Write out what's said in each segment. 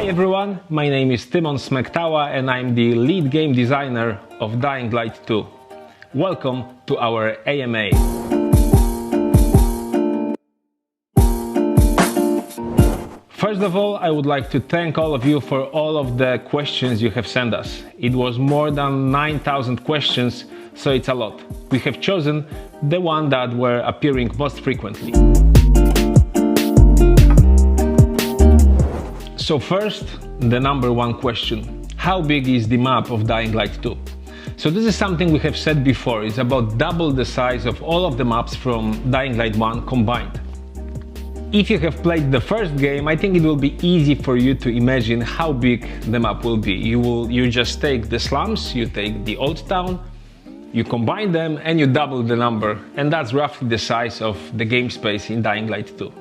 Hi everyone, my name is Timon Smektawa and I'm the lead game designer of Dying Light 2. Welcome to our AMA. First of all, I would like to thank all of you for all of the questions you have sent us. It was more than 9,000 questions, so it's a lot. We have chosen the one that were appearing most frequently. So first, the number one question. How big is the map of Dying Light 2? So this is something we have said before. It's about double the size of all of the maps from Dying Light 1 combined. If you have played the first game, I think it will be easy for you to imagine how big the map will be. You just take the slums, you take the old town, you combine them and you double the number, and that's roughly the size of the game space in Dying Light 2.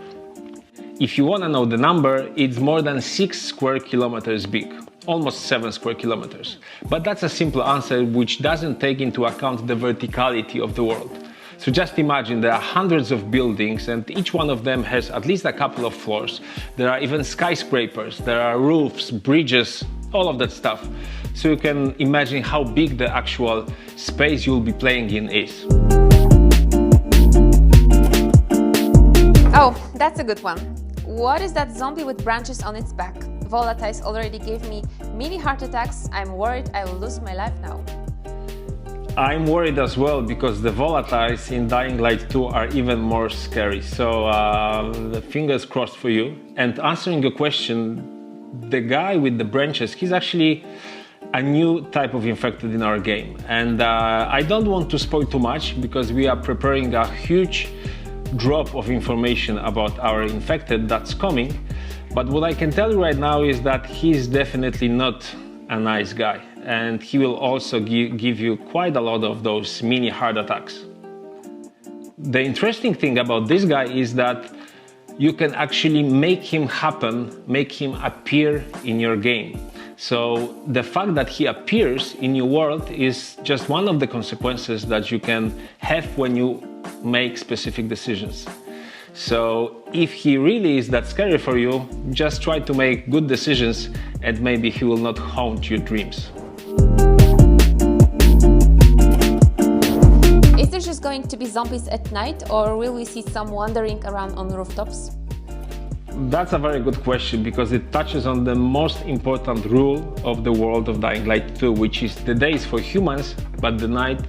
If you want to know the number, it's more than 6 square kilometers big, almost 7 square kilometers. But that's a simple answer which doesn't take into account the verticality of the world. So just imagine there are hundreds of buildings and each one of them has at least a couple of floors. There are even skyscrapers, there are roofs, bridges, all of that stuff. So you can imagine how big the actual space you'll be playing in is. Oh, that's a good one. What is that zombie with branches on its back? Volatiles already gave me mini heart attacks. I'm worried I will lose my life now. I'm worried as well because the volatiles in Dying Light 2 are even more scary. So the fingers crossed for you. And answering your question, the guy with the branches, he's actually a new type of infected in our game. And I don't want to spoil too much because we are preparing a huge drop of information about our infected that's coming. But what I can tell you right now is that he's definitely not a nice guy. And he will also give you quite a lot of those mini heart attacks. The interesting thing about this guy is that you can actually make him happen, make him appear in your game. So the fact that he appears in your world is just one of the consequences that you can have when you make specific decisions. So if he really is that scary for you, just try to make good decisions and maybe he will not haunt your dreams. Is there just going to be zombies at night or will we see some wandering around on rooftops? That's a very good question because it touches on the most important rule of the world of Dying Light 2, which is the day is for humans, but the night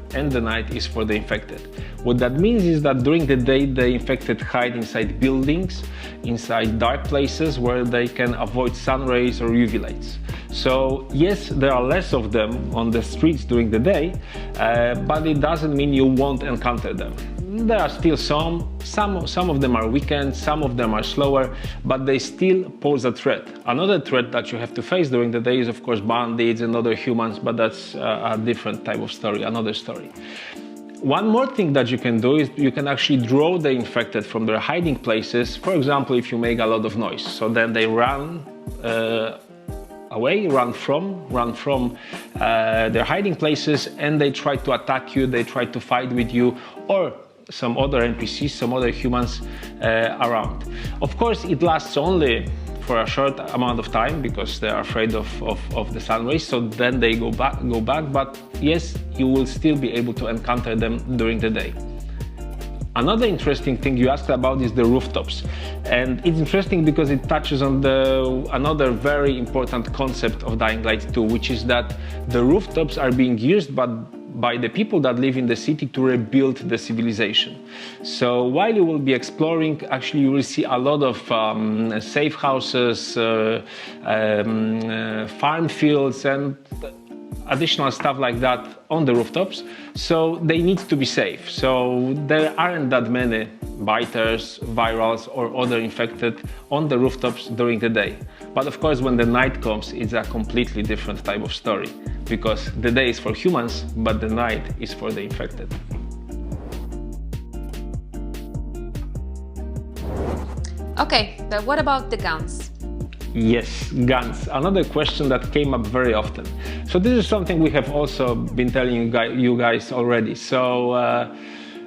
is for the infected. What that means is that during the day, the infected hide inside buildings, inside dark places where they can avoid sun rays or UV lights. So yes, there are less of them on the streets during the day, but it doesn't mean you won't encounter them. There are still some of them are weakened, some of them are slower, but they still pose a threat. Another threat that you have to face during the day is of course bandits and other humans, but that's a different type of story, another story. One more thing that you can do is you can actually draw the infected from their hiding places. For example, if you make a lot of noise, so then they run away, run from their hiding places, and they try to attack you, they try to fight with you, or some other NPCs, some other humans around. Of course, it lasts only for a short amount of time because they are afraid of the sun rays, so then they go back, but yes, you will still be able to encounter them during the day. Another interesting thing you asked about is the rooftops, and it's interesting because it touches on another very important concept of Dying Light 2, which is that the rooftops are being used by the people that live in the city to rebuild the civilization. So while you will be exploring, actually you will see a lot of safe houses, farm fields and additional stuff like that on the rooftops, so they need to be safe. So there aren't that many biters, virals or other infected on the rooftops during the day. But of course when the night comes, it's a completely different type of story because the day is for humans, but the night is for the infected. Okay, but what about the guns? Yes, guns. Another question that came up very often. So this is something we have also been telling you guys already. So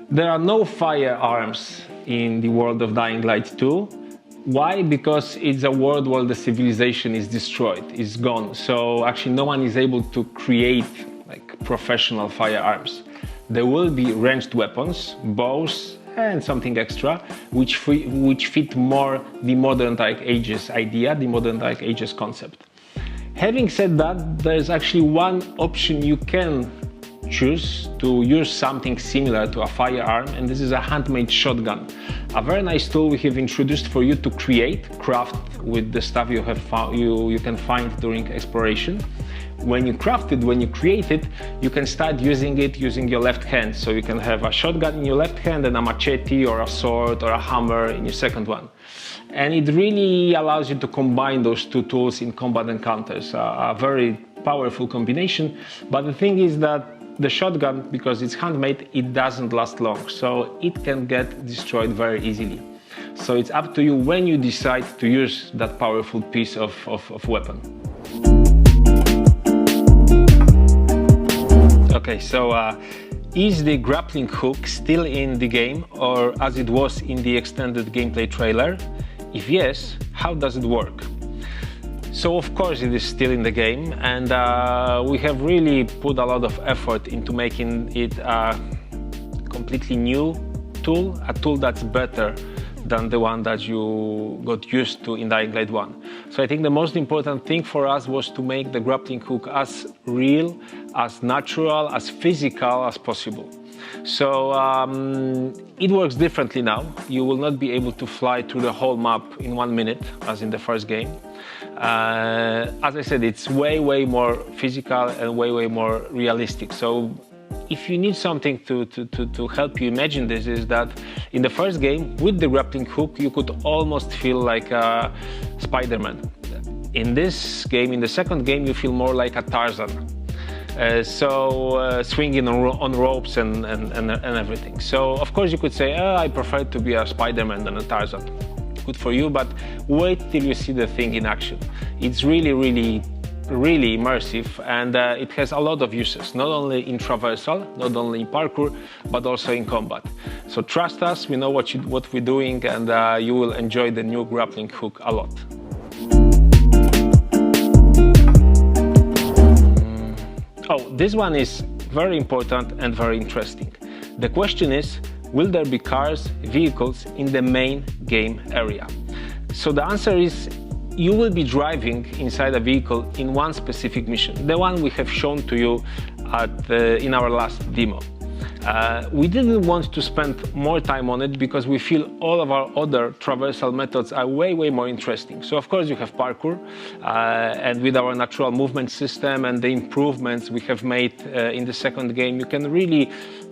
there are no firearms in the world of Dying Light 2. Why? Because it's a world where the civilization is destroyed, is gone. So actually no one is able to create like professional firearms. There will be ranged weapons, bows, and something extra, which fit more the modern Dark Ages idea, the modern Dark Ages concept. Having said that, there's actually one option you can choose to use something similar to a firearm, and this is a handmade shotgun. A very nice tool we have introduced for you to craft with the stuff you can find during exploration. When you craft it, when you create it, you can start using it using your left hand. So you can have a shotgun in your left hand and a machete or a sword or a hammer in your second one. And it really allows you to combine those two tools in combat encounters. A very powerful combination. But the thing is that the shotgun, because it's handmade, it doesn't last long. So it can get destroyed very easily. So it's up to you when you decide to use that powerful piece of weapon. Okay, so is the grappling hook still in the game, or as it was in the extended gameplay trailer? If yes, how does it work? So of course it is still in the game, and we have really put a lot of effort into making it a completely new tool, a tool that's better than the one that you got used to in Dying Light 1. So I think the most important thing for us was to make the grappling hook as real, as natural, as physical as possible. So it works differently now. You will not be able to fly through the whole map in 1 minute, as in the first game. As I said, it's way more physical and way more realistic. So if you need something to help you imagine this, is that in the first game, with the grappling hook, you could almost feel like a Spider-Man. In this game, in the second game, you feel more like a Tarzan. Swinging on ropes and everything. So of course you could say, oh, I prefer to be a Spider-Man than a Tarzan. Good for you, but wait till you see the thing in action. It's really immersive, and it has a lot of uses, not only in traversal, not only in parkour, but also in combat. So trust us, we know what we're doing, and you will enjoy the new grappling hook a lot. Oh, this one is very important and very interesting. The question is, will there be cars, vehicles in the main game area? So the answer is, you will be driving inside a vehicle in one specific mission, the one we have shown to you in our last demo. We didn't want to spend more time on it because we feel all of our other traversal methods are way more interesting. So of course you have parkour, and with our natural movement system and the improvements we have made in the second game, you can really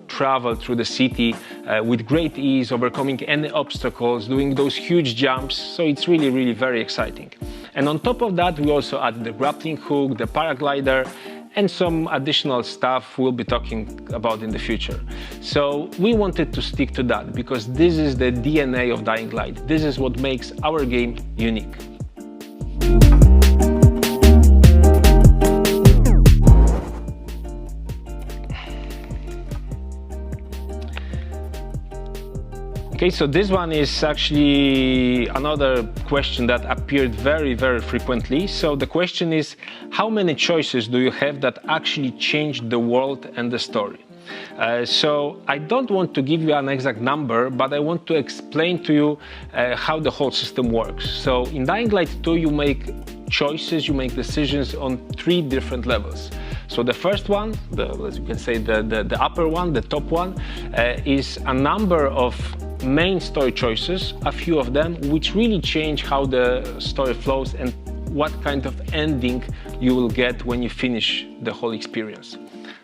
travel through the city with great ease, overcoming any obstacles, doing those huge jumps. So it's really very exciting. And on top of that, we also added the grappling hook, the paraglider, and some additional stuff we'll be talking about in the future. So we wanted to stick to that because this is the DNA of Dying Light. This is what makes our game unique. Okay, so this one is actually another question that appeared very frequently. So the question is, how many choices do you have that actually change the world and the story? So I don't want to give you an exact number, but I want to explain to you how the whole system works. So in Dying Light 2, you make choices, you make decisions on 3 different levels. So the first one, as you can say, the upper one, the top one, is a number of main story choices, a few of them, which really change how the story flows and what kind of ending you will get when you finish the whole experience.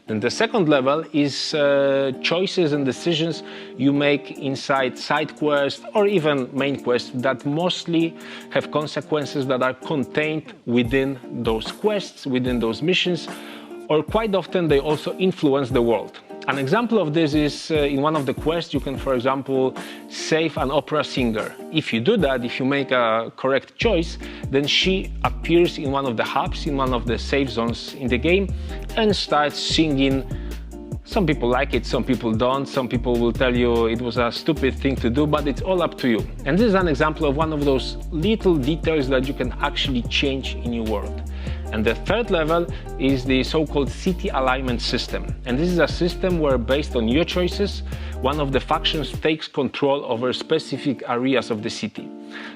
Then the second level is choices and decisions you make inside side quests or even main quests that mostly have consequences that are contained within those quests, within those missions, or quite often they also influence the world. An example of this is in one of the quests you can, for example, save an opera singer. If you do that, if you make a correct choice, then she appears in one of the hubs, in one of the safe zones in the game, and starts singing Some people like it, some people don't. Some people will tell you it was a stupid thing to do, but it's all up to you. And this is an example of one of those little details that you can actually change in your world. And the third level is the so-called city alignment system. And this is a system where, based on your choices, one of the factions takes control over specific areas of the city.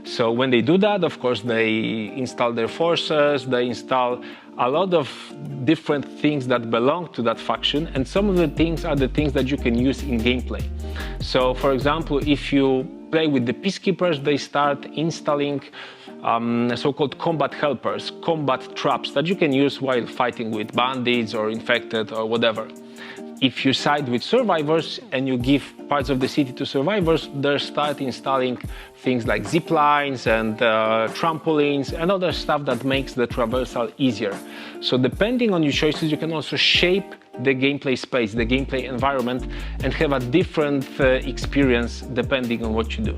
So when they do that, of course, they install their forces, they install a lot of different things that belong to that faction, and some of the things are the things that you can use in gameplay. So, for example, if you play with the peacekeepers, they start installing so-called combat helpers, combat traps that you can use while fighting with bandits or infected or whatever. If you side with survivors and you give parts of the city to survivors, they start installing things like zip lines and trampolines and other stuff that makes the traversal easier. So depending on your choices, you can also shape the gameplay space, the gameplay environment, and have a different experience depending on what you do.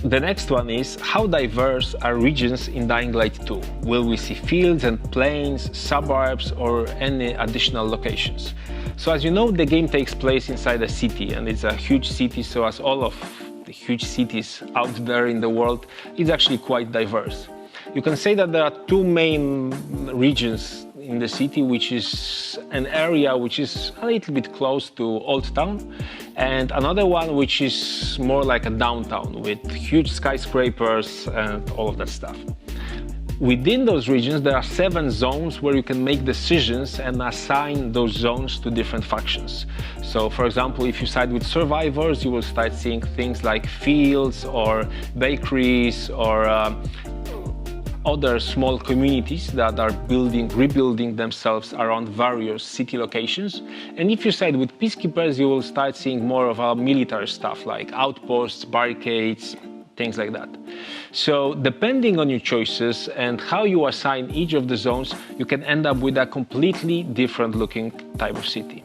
The next one is, how diverse are regions in Dying Light 2? Will we see fields and plains, suburbs, or any additional locations? So as you know, the game takes place inside a city, and it's a huge city, so as all of the huge cities out there in the world, it's actually quite diverse. You can say that there are two main regions in the city, which is an area which is a little bit close to Old Town, and another one which is more like a downtown with huge skyscrapers and all of that stuff. Within those regions, there are 7 zones where you can make decisions and assign those zones to different factions. So, for example, if you side with survivors, you will start seeing things like fields or bakeries or other small communities that are rebuilding themselves around various city locations. And if you side with peacekeepers, you will start seeing more of our military stuff like outposts, barricades, things like that. So depending on your choices and how you assign each of the zones, you can end up with a completely different looking type of city.